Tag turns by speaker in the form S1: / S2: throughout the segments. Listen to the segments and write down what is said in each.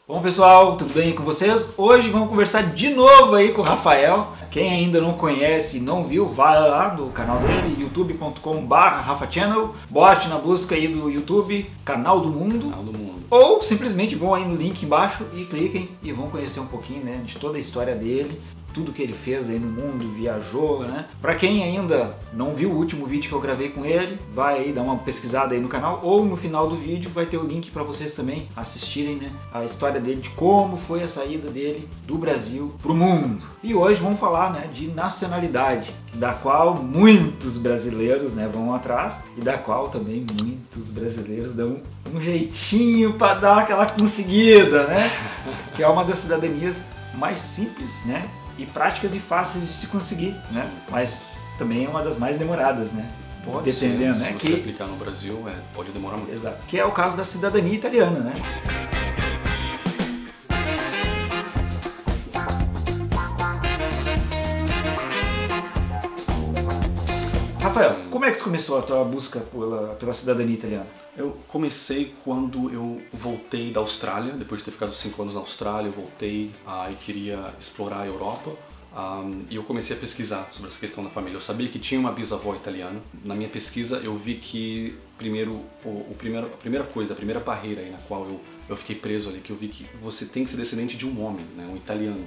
S1: Bom pessoal, tudo bem com vocês? Hoje vamos conversar de novo aí com o Rafael. Quem ainda não conhece e não viu, vai lá no canal dele, youtube.com/RafaChannel. Bote na busca aí do YouTube, Canal do Mundo.
S2: Canal do Mundo.
S1: Ou simplesmente vão aí no link embaixo e cliquem e vão conhecer um pouquinho, né, de toda a história dele. Tudo que ele fez aí no mundo, viajou, né? Pra quem ainda não viu o último vídeo que eu gravei com ele, vai aí dar uma pesquisada aí no canal, ou no final do vídeo vai ter o link para vocês também assistirem, né, a história dele, de como foi a saída dele do Brasil pro mundo. E hoje vamos falar, né, de nacionalidade, da qual muitos brasileiros, né, vão atrás e da qual também muitos brasileiros dão um jeitinho para dar aquela conseguida, né? Que é uma das cidadanias mais simples, né? E práticas e fáceis de se conseguir, né?
S2: Sim.
S1: Mas também é uma das mais demoradas, né?
S2: Pode
S1: dependendo,
S2: ser,
S1: né?
S2: se você aplicar no Brasil, pode demorar muito.
S1: Exato. Que é o caso da cidadania italiana, né? Rafael,
S2: Sim.
S1: como é que tu começou a tua busca pela cidadania italiana?
S2: Eu comecei quando eu voltei da Austrália, depois de ter ficado 5 anos na Austrália, eu voltei e queria explorar a Europa. E eu comecei a pesquisar sobre essa questão da família. Eu sabia que tinha uma bisavó italiana. Na minha pesquisa eu vi que a primeira barreira aí na qual eu fiquei preso ali, que eu vi que você tem que ser descendente de um homem, né, um italiano.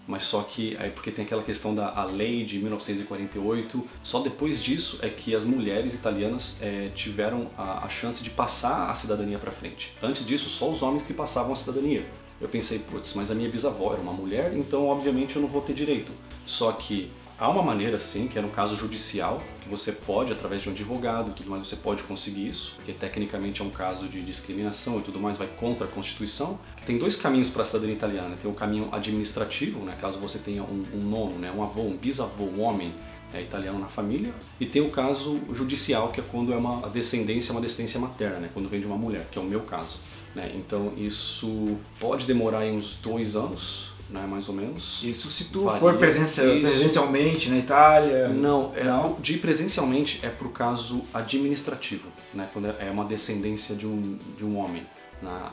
S2: Mas só que, aí porque tem aquela questão da lei de 1948, só depois disso é que as mulheres italianas tiveram a chance de passar a cidadania para frente. Antes disso, só os homens que passavam a cidadania. Eu pensei, putz, mas a minha bisavó era uma mulher, então obviamente eu não vou ter direito. Só que há uma maneira sim, que é no caso judicial, que você pode, através de um advogado e tudo mais, você pode conseguir isso, que tecnicamente é um caso de discriminação e tudo mais, vai contra a Constituição. Tem dois caminhos para a cidadania italiana. Tem o caminho administrativo, né, caso você tenha um nono, né, um avô, um bisavô, um homem italiano na família, e tem o caso judicial, que é quando é uma descendência materna, né, quando vem de uma mulher, que é o meu caso. Né? Então isso pode demorar aí uns 2 anos, né, mais ou menos.
S1: Isso se tu for presencialmente na Itália?
S2: Não, de presencialmente é para o caso administrativo, né, quando é uma descendência de um homem.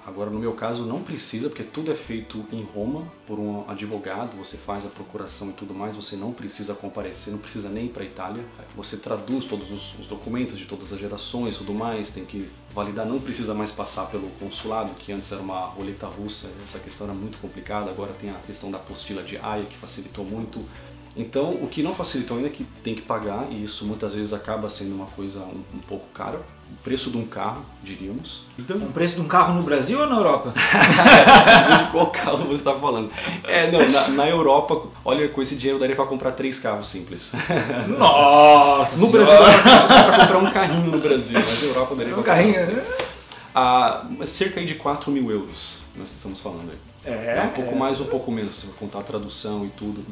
S2: Agora no meu caso não precisa, porque tudo é feito em Roma por um advogado, você faz a procuração e tudo mais, você não precisa comparecer, não precisa nem ir para a Itália, você traduz todos os documentos de todas as gerações e tudo mais, tem que validar, não precisa mais passar pelo consulado, que antes era uma roleta russa, essa questão era muito complicada, agora tem a questão da apostila de Haia, que facilitou muito. Então, o que não facilitou ainda é que tem que pagar, e isso muitas vezes acaba sendo uma coisa um pouco cara. O preço de um carro, diríamos.
S1: Então, o preço de um carro no Brasil ou na Europa?
S2: De qual carro você está falando? Na Europa, olha, com esse dinheiro daria para comprar 3 carros simples.
S1: Nossa!
S2: No Brasil daria para comprar um carrinho no Brasil, mas na Europa daria para comprar uns 3. Cerca de 4 mil euros, nós estamos falando aí. Um pouco mais, um pouco menos, se for contar a tradução e tudo.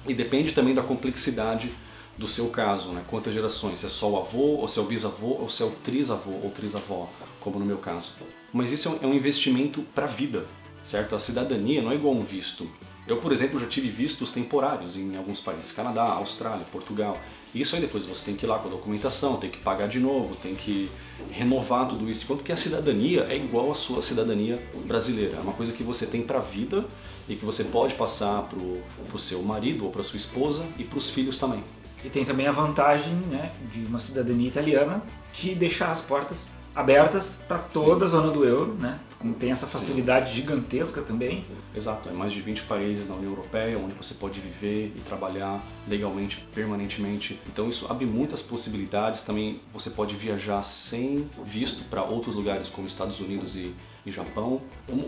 S2: E depende também da complexidade do seu caso, né? Quantas gerações, se é só o avô, ou se é o bisavô, ou se é o trisavô ou trisavó, como no meu caso. Mas isso é um investimento para a vida, certo? A cidadania não é igual a um visto. Eu, por exemplo, já tive vistos temporários em alguns países, Canadá, Austrália, Portugal. Isso aí depois você tem que ir lá com a documentação, tem que pagar de novo, tem que renovar tudo isso. Enquanto que a cidadania é igual à sua cidadania brasileira. É uma coisa que você tem para a vida e que você pode passar pro seu marido ou para sua esposa e para os filhos também.
S1: E tem também a vantagem, né, de uma cidadania italiana de deixar as portas abertas para toda a zona do euro, né? Como tem essa facilidade gigantesca também.
S2: Exato, é mais de 20 países na União Europeia onde você pode viver e trabalhar legalmente, permanentemente. Então isso abre muitas possibilidades. Também você pode viajar sem visto para outros lugares como Estados Unidos e Japão.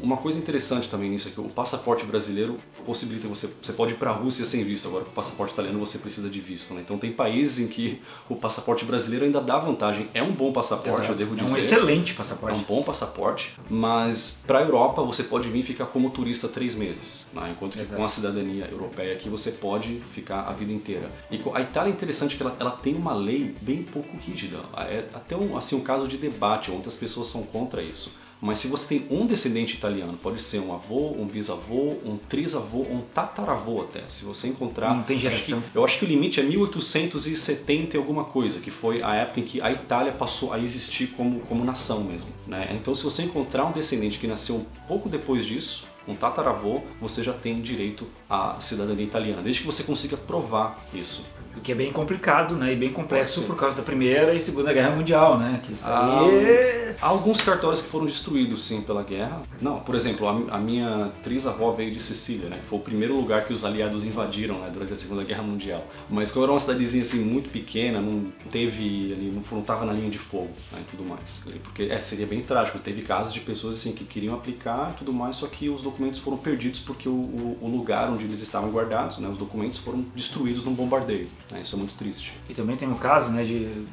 S2: Uma coisa interessante também nisso é que o passaporte brasileiro possibilita você pode ir para a Rússia sem visto, agora com o passaporte italiano você precisa de visto, né? Então tem países em que o passaporte brasileiro ainda dá vantagem. É um bom passaporte,
S1: Exato.
S2: eu devo dizer.
S1: É um excelente passaporte.
S2: É um bom passaporte, mas para a Europa você pode vir ficar como turista 3 meses, né? Enquanto que com a cidadania europeia aqui você pode ficar a vida inteira. E a Itália é interessante que ela tem uma lei bem pouco rígida, é até um caso de debate, muitas pessoas são contra isso. Mas se você tem um descendente italiano, pode ser um avô, um bisavô, um trisavô, um tataravô até. Se você encontrar...
S1: Não tem geração.
S2: Eu acho que o limite é 1870 e alguma coisa, que foi a época em que a Itália passou a existir como nação mesmo, né? Então se você encontrar um descendente que nasceu um pouco depois disso, um tataravô, você já tem direito à cidadania italiana, desde que você consiga provar isso.
S1: O que é bem complicado, né? E bem complexo por causa da Primeira e Segunda Guerra Mundial, né? Que isso aí...
S2: Há alguns cartórios que foram destruídos, sim, pela guerra. Não, por exemplo, a minha trisavó veio de Sicília, né? Foi o primeiro lugar que os aliados invadiram, né, durante a Segunda Guerra Mundial. Mas como era uma cidadezinha assim muito pequena, não teve ali, não estava na linha de fogo, né, e tudo mais. Porque seria bem trágico. Teve casos de pessoas assim que queriam aplicar e tudo mais, só que os documentos foram perdidos porque o lugar onde eles estavam guardados, né, os documentos foram destruídos num bombardeio. Isso é muito triste.
S1: E também tem o caso, né,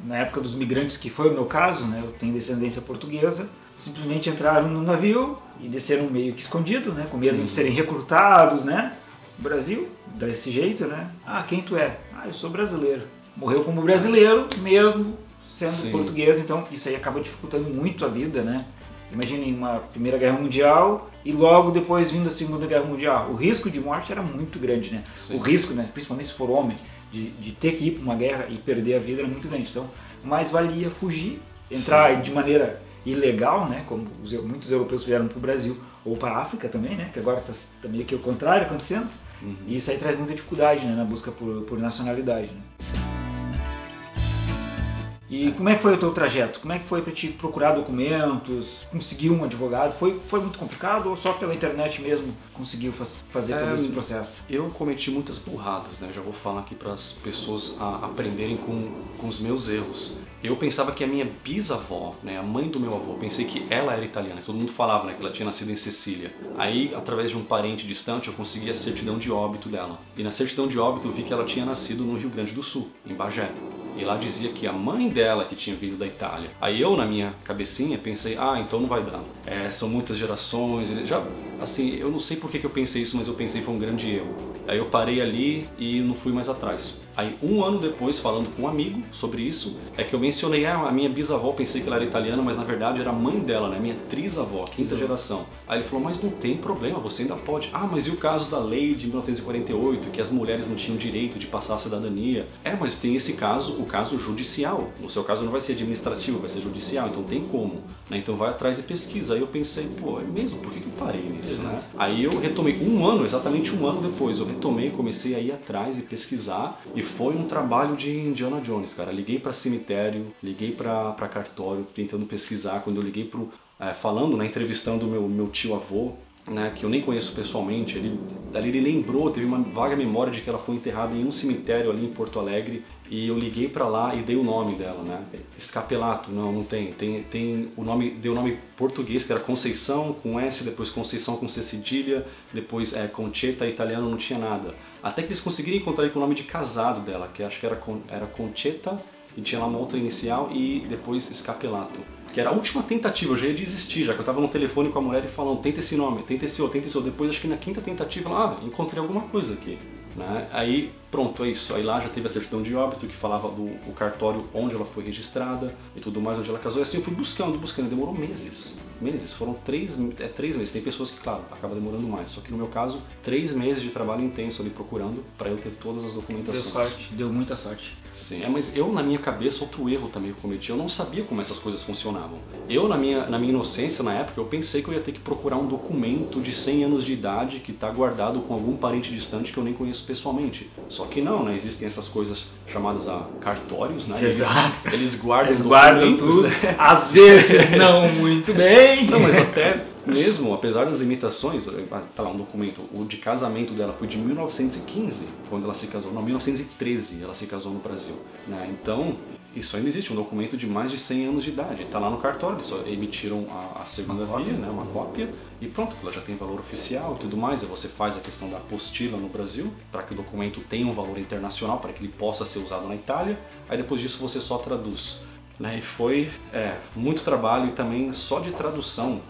S1: na época dos migrantes, que foi o meu caso, né, eu tenho descendência portuguesa, simplesmente entraram no navio e desceram meio que escondido, né, com medo de serem recrutados, né, no Brasil, desse jeito, né, quem tu é? Eu sou brasileiro. Morreu como brasileiro, mesmo sendo português, então isso aí acaba dificultando muito a vida, né. Imaginem uma Primeira Guerra Mundial e logo depois vindo a Segunda Guerra Mundial. O risco de morte era muito grande, né? Sim. O risco, né, principalmente se for homem, de ter que ir para uma guerra e perder a vida era muito grande. Então, mais valia fugir, entrar de maneira ilegal, né, como muitos europeus vieram para o Brasil, ou para a África também, né, que agora está meio que o contrário acontecendo. E isso aí traz muita dificuldade, né, na busca por nacionalidade, né? E como é que foi o teu trajeto? Como é que foi para te procurar documentos, conseguir um advogado? Foi muito complicado ou só pela internet mesmo conseguiu fazer todo esse processo?
S2: Eu cometi muitas burradas, né? Já vou falar aqui para as pessoas aprenderem com os meus erros. Eu pensava que a minha bisavó, né, a mãe do meu avô, pensei que ela era italiana. Todo mundo falava, né, que ela tinha nascido em Sicília. Aí, através de um parente distante, eu consegui a certidão de óbito dela. E na certidão de óbito eu vi que ela tinha nascido no Rio Grande do Sul, em Bagé. E lá dizia que a mãe dela que tinha vindo da Itália. Aí eu, na minha cabecinha, pensei, então não vai dar. São muitas gerações. Assim, eu não sei por que eu pensei isso, mas eu pensei que foi um grande erro. Aí eu parei ali e não fui mais atrás. Aí um ano depois, falando com um amigo sobre isso, é que eu mencionei, a minha bisavó, pensei que ela era italiana, mas na verdade era a mãe dela, né? Minha trisavó, quinta geração. Aí ele falou, mas não tem problema, você ainda pode. Mas e o caso da lei de 1948, que as mulheres não tinham direito de passar a cidadania? Mas tem esse caso, o caso judicial. No seu caso não vai ser administrativo, vai ser judicial, então tem como, né? Então vai atrás e pesquisa. Aí eu pensei, é mesmo? Por que eu parei nisso, né? Aí eu retomei exatamente um ano depois, eu retomei, comecei a ir atrás e pesquisar, e foi um trabalho de Indiana Jones, cara. Liguei para cemitério, liguei para cartório, tentando pesquisar. Quando eu liguei falando, né, entrevistando o meu tio-avô, né, que eu nem conheço pessoalmente, dali ele lembrou, teve uma vaga memória de que ela foi enterrada em um cemitério ali em Porto Alegre, e eu liguei pra lá e dei o nome dela, né? Escapelato, não tem o nome, dei o nome português, que era Conceição com S, depois Conceição com C cedilha, depois Concetta, italiano não tinha nada. Até que eles conseguiram encontrar com o nome de casado dela, que acho que era Concetta, e tinha lá uma outra inicial, e depois Escapelato. Que era a última tentativa, eu já ia desistir, já que eu estava no telefone com a mulher e falando, tenta esse nome, tenta esse outro. Depois, acho que na quinta tentativa, encontrei alguma coisa aqui. Né? Aí, pronto, é isso. Aí lá já teve a certidão de óbito, que falava do cartório onde ela foi registrada e tudo mais, onde ela casou. E assim eu fui buscando, demorou meses. Foram 3 meses. Tem pessoas que, claro, acaba demorando mais. Só que no meu caso, 3 meses de trabalho intenso ali procurando para eu ter todas as documentações.
S1: Deu muita sorte.
S2: Sim, mas eu na minha cabeça, outro erro também que eu cometi, eu não sabia como essas coisas funcionavam. Eu na minha inocência, na época, eu pensei que eu ia ter que procurar um documento de 100 anos de idade que está guardado com algum parente distante que eu nem conheço pessoalmente. Só que não, né? Existem essas coisas chamadas cartórios, né?
S1: Exato.
S2: Eles guardam
S1: tudo, às vezes não muito bem.
S2: Não, mas até mesmo, apesar das limitações, tá lá um documento, o de casamento dela foi de 1915, quando ela se casou, não, 1913 ela se casou no Brasil, né? Então, isso ainda existe, um documento de mais de 100 anos de idade, está lá no cartório, eles só emitiram a segunda via, né, uma cópia, e pronto, ela já tem valor oficial e tudo mais, e você faz a questão da apostila no Brasil, para que o documento tenha um valor internacional, para que ele possa ser usado na Itália, aí depois disso você só traduz. Né? E foi muito trabalho, e também só de tradução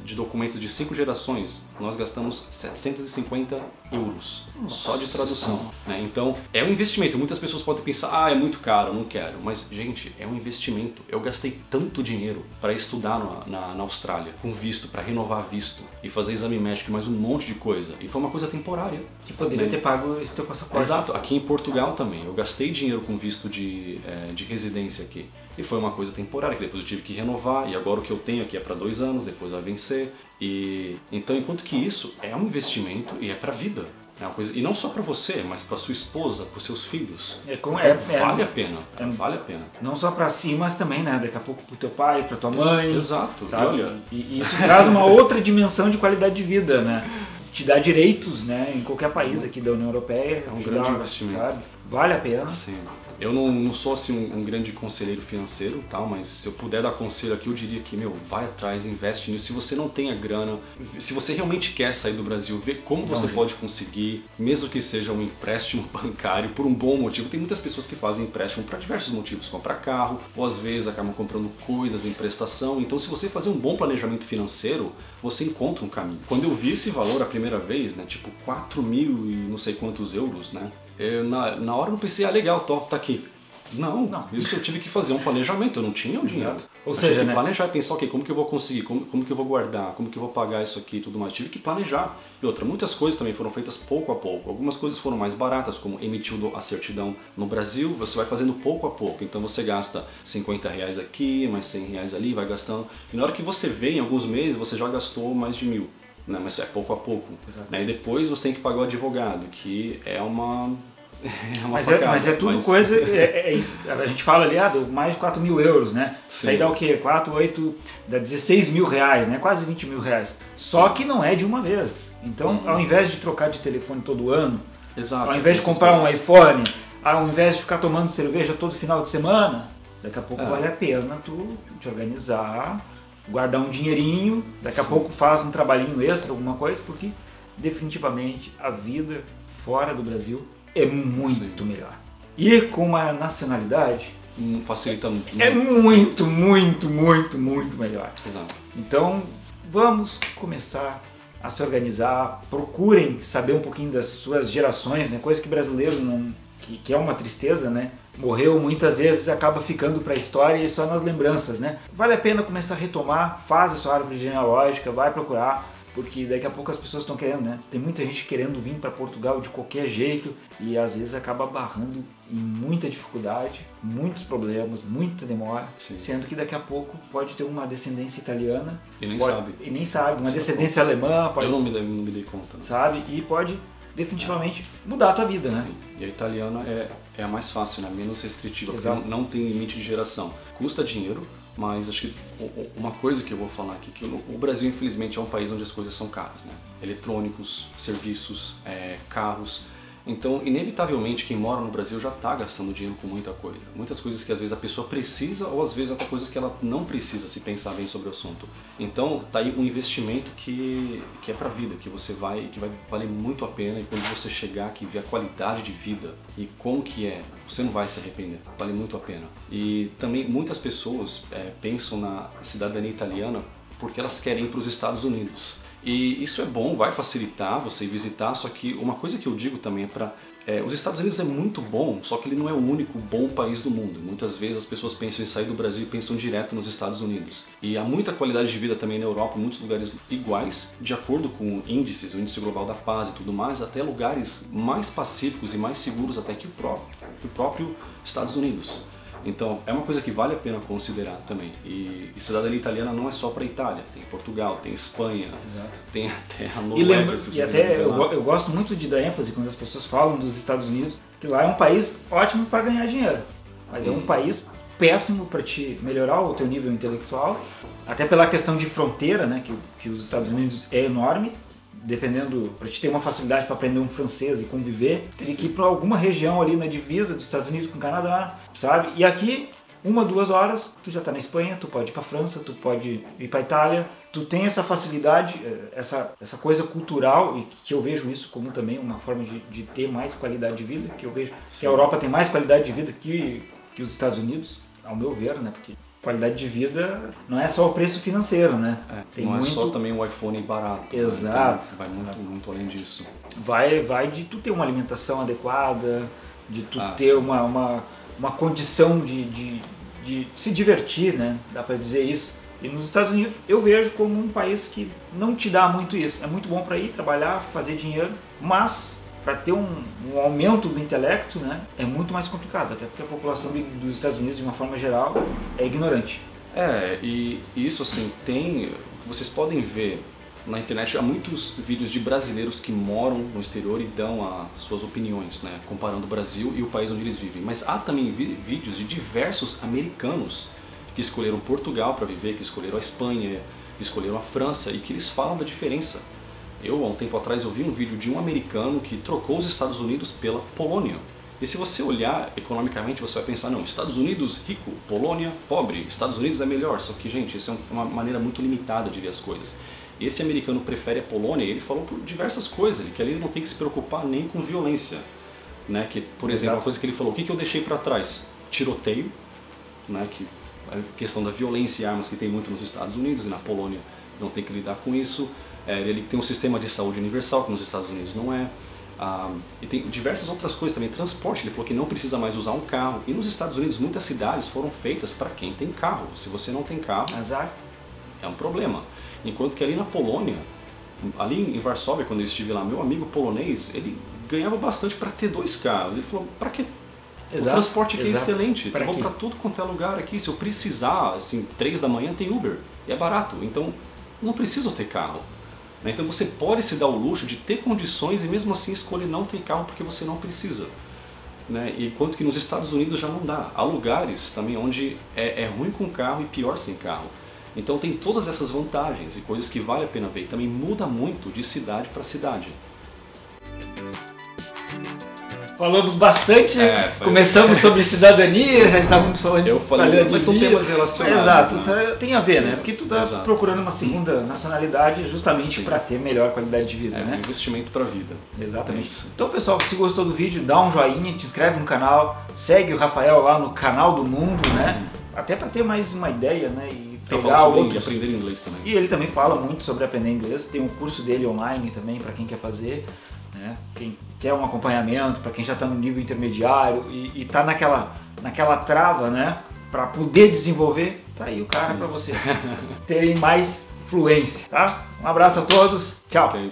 S2: de documentos de 5 gerações, nós gastamos 750 euros só de tradução. Né? Então, é um investimento. Muitas pessoas podem pensar, é muito caro, não quero. Mas, gente, é um investimento. Eu gastei tanto dinheiro para estudar na Austrália, com visto, para renovar visto, e fazer exame médico e mais um monte de coisa. E foi uma coisa temporária.
S1: Que poderia ter pago esse teu passaporte.
S2: Exato. Aqui em Portugal também. Eu gastei dinheiro com visto de residência aqui. E foi uma coisa temporária, que depois eu tive que renovar, e agora o que eu tenho aqui é para 2 anos, depois vai vencer. E então, enquanto que isso é um investimento e é para a vida. É uma coisa, e não só para você, mas para sua esposa, para os seus filhos. Vale a pena. Vale a pena.
S1: Não só para si, mas também, né? Daqui a pouco para o teu pai, para tua mãe.
S2: Exato.
S1: Sabe? E isso traz uma outra dimensão de qualidade de vida, né? Te dá direitos, né? Em qualquer país aqui da União Europeia.
S2: É um grande investimento.
S1: Sabe? Vale a pena.
S2: Sim. Eu não sou assim um grande conselheiro financeiro, tal, mas se eu puder dar conselho aqui, eu diria que, vai atrás, investe nisso. Se você não tem a grana, se você realmente quer sair do Brasil, vê como você pode conseguir, mesmo que seja um empréstimo bancário, por um bom motivo. Tem muitas pessoas que fazem empréstimo para diversos motivos, comprar carro, ou às vezes acabam comprando coisas em prestação. Então, se você fazer um bom planejamento financeiro, você encontra um caminho. Quando eu vi esse valor a primeira vez, né, tipo 4 mil e não sei quantos euros, né? Na hora eu pensei, legal, tá aqui. Não, isso eu tive que fazer um planejamento, eu não tinha o dinheiro.
S1: Ou seja, né?
S2: Planejar e pensar, como que eu vou conseguir, como que eu vou guardar, como que eu vou pagar isso aqui e tudo mais. Tive que planejar. E outra, muitas coisas também foram feitas pouco a pouco. Algumas coisas foram mais baratas, como emitir a certidão no Brasil, você vai fazendo pouco a pouco. Então você gasta 50 reais aqui, mais 100 reais ali, vai gastando. E na hora que você vê, em alguns meses, você já gastou mais de 1.000. Né? Mas é pouco a pouco. Né? E depois você tem que pagar o advogado, que é uma...
S1: Mas é tudo coisa, a gente fala ali, mais de 4 mil euros, né? Sim. Isso aí dá o quê? 4, 8, dá 16 mil reais, né? Quase 20 mil reais. Só que não é de uma vez. Então, ao invés de trocar de telefone todo ano, ao invés de comprar um iPhone, ao invés de ficar tomando cerveja todo final de semana, daqui a pouco vale a pena tu te organizar, guardar um dinheirinho, daqui a pouco faz um trabalhinho extra, alguma coisa, porque definitivamente a vida fora do Brasil é muito melhor. E com uma nacionalidade
S2: facilita muito.
S1: É muito melhor.
S2: Exato.
S1: Então vamos começar a se organizar, procurem saber um pouquinho das suas gerações, né? Coisa que brasileiro não, que é uma tristeza, né? Morreu muitas vezes, acaba ficando para a história e só nas lembranças, né? Vale a pena começar a retomar, faz a sua árvore genealógica, vai procurar. Porque daqui a pouco as pessoas estão querendo, né? Tem muita gente querendo vir para Portugal de qualquer jeito e às vezes acaba barrando em muita dificuldade, muitos problemas, muita demora, sendo que daqui a pouco pode ter uma descendência italiana
S2: e nem sabe,
S1: uma descendência alemã, pode,
S2: eu não me dei conta, né?
S1: Sabe? E pode definitivamente mudar a tua vida, né?
S2: E a italiana é a mais fácil, né? Menos restritiva, porque não tem limite de geração. Custa dinheiro, mas acho que uma coisa que eu vou falar aqui, que o Brasil infelizmente é um país onde as coisas são caras, né? Eletrônicos, serviços, carros. Então, inevitavelmente, quem mora no Brasil já está gastando dinheiro com muita coisa. Muitas coisas que às vezes a pessoa precisa ou às vezes até coisas que ela não precisa se pensar bem sobre o assunto. Então, tá aí um investimento que é para a vida, que vai valer muito a pena e quando você chegar aqui e ver a qualidade de vida e como que é, você não vai se arrepender. Vale muito a pena. E também muitas pessoas pensam na cidadania italiana porque elas querem ir para os Estados Unidos. E isso é bom, vai facilitar você ir visitar, só que uma coisa que eu digo também os Estados Unidos é muito bom, só que ele não é o único bom país do mundo. Muitas vezes as pessoas pensam em sair do Brasil e pensam direto nos Estados Unidos. E há muita qualidade de vida também na Europa, em muitos lugares iguais, de acordo com índices, o Índice Global da Paz e tudo mais, até lugares mais pacíficos e mais seguros até que o próprio Estados Unidos. Então, é uma coisa que vale a pena considerar também. E cidadania italiana não é só para a Itália, tem Portugal, tem Espanha, tem até a Noruega.
S1: E até eu gosto muito de dar ênfase quando as pessoas falam dos Estados Unidos, que lá é um país ótimo para ganhar dinheiro, mas é um país péssimo para te melhorar o teu nível intelectual, até pela questão de fronteira, né, que os Estados Unidos é enorme. Dependendo, para te ter uma facilidade para aprender um francês e conviver, teria que ir para alguma região ali na divisa dos Estados Unidos com o Canadá, sabe? E aqui, 1, 2 horas, tu já está na Espanha, tu pode ir para a França, tu pode ir para a Itália, tu tem essa facilidade, essa coisa cultural, e que eu vejo isso como também uma forma de ter mais qualidade de vida, que eu vejo que a Europa tem mais qualidade de vida que os Estados Unidos, ao meu ver, né? Porque qualidade de vida não é só o preço financeiro, né?
S2: Tem não muito... é só também o iPhone barato.
S1: Exato.
S2: Né? Vai muito além disso.
S1: Vai de tu ter uma alimentação adequada, de tu ter uma condição de se divertir, né? Dá para dizer isso. E nos Estados Unidos eu vejo como um país que não te dá muito isso. É muito bom para ir trabalhar, fazer dinheiro, mas para ter um aumento do intelecto, né, é muito mais complicado, até porque a população dos Estados Unidos, de uma forma geral, é ignorante.
S2: E isso assim, vocês podem ver na internet, há muitos vídeos de brasileiros que moram no exterior e dão as suas opiniões, né, comparando o Brasil e o país onde eles vivem. Mas há também vídeos de diversos americanos que escolheram Portugal para viver, que escolheram a Espanha, que escolheram a França e que eles falam da diferença. Há um tempo atrás, eu vi um vídeo de um americano que trocou os Estados Unidos pela Polônia. E se você olhar economicamente, você vai pensar, não, Estados Unidos rico, Polônia pobre, Estados Unidos é melhor. Só que, gente, isso é uma maneira muito limitada de ver as coisas. Esse americano prefere a Polônia e ele falou por diversas coisas, que ali ele não tem que se preocupar nem com violência. Né? Que, por exemplo, uma coisa que ele falou, o que eu deixei para trás? Tiroteio, né? Que a questão da violência e armas que tem muito nos Estados Unidos, e na Polônia não tem que lidar com isso. Ele tem um sistema de saúde universal, que nos Estados Unidos não é. E tem diversas outras coisas também. Transporte, ele falou que não precisa mais usar um carro. E nos Estados Unidos, muitas cidades foram feitas para quem tem carro. Se você não tem carro,
S1: azar,
S2: é um problema. Enquanto que ali na Polônia, ali em Varsóvia, quando eu estive lá, meu amigo polonês, ele ganhava bastante para ter 2 carros. Ele falou, para quê? O transporte aqui é excelente, eu vou para tudo quanto é lugar aqui. Se eu precisar, assim, 3 da manhã tem Uber, e é barato. Então, não preciso ter carro. Então você pode se dar o luxo de ter condições e mesmo assim escolher não ter carro porque você não precisa. Enquanto que nos Estados Unidos já não dá. Há lugares também onde é ruim com carro e pior sem carro. Então tem todas essas vantagens e coisas que vale a pena ver. E também muda muito de cidade para cidade.
S1: Falamos bastante, começamos sobre cidadania, já estávamos falando de qualidade
S2: mas são temas relacionados.
S1: Exato, tem a ver, né? Porque tu está procurando uma segunda nacionalidade justamente para ter melhor qualidade de vida, né?
S2: Um investimento para a vida.
S1: Exatamente. Então, pessoal, se gostou do vídeo, dá um joinha, te inscreve no canal, segue o Rafael lá no Canal do Mundo, né? Até para ter mais uma ideia, né? E pegar
S2: outros. Aprender inglês também.
S1: E ele também fala muito sobre aprender inglês, tem um curso dele online também para quem quer fazer. Quem quer um acompanhamento, para quem já está no nível intermediário e está naquela trava, né, para poder desenvolver, tá aí o cara para vocês terem mais fluência, tá? Um abraço a todos, tchau!
S2: Okay.